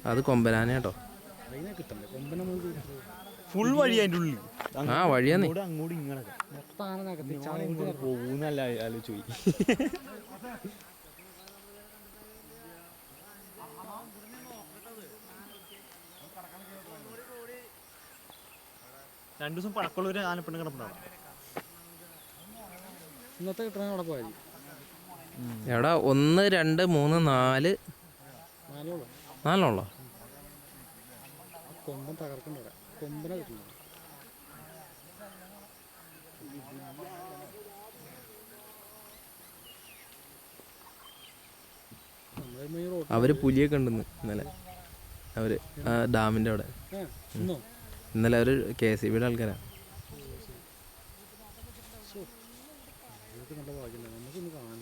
അത് കൊമ്പനാന കേട്ടോ. ഫുൾ വഴി അതിൻ്റെ ഉള്ളിൽ. ആ വഴിയാന്നേ. അങ്ങോട്ടും ഇങ്ങോട്ട് പോകുന്നല്ല ആലോചിച്ച് പോയി. രണ്ടു ദിവസം പഴക്കമുള്ള ഒരു ആനപ്പെണ്ണ് കിടപ്പുണ്ടാവും. ഇന്നത്തെ കിട്ടണ അവിടെ പോയാൽ എവിടെ 1 2 3 4 4 കൊമ്പൻ തകർക്കണ്ട. കൊമ്പനെ കിട്ടുന്നുണ്ട്. അവര് പുലിയൊക്കെ ഉണ്ടെന്ന് ഇന്നലെ. അവര് ഡാമിന്റെ അവിടെ ഇന്നലെ അവര് KCB ആൾക്കാരാ. നല്ല ഭാഗ്യം നമുക്കൊന്ന് കാണാൻ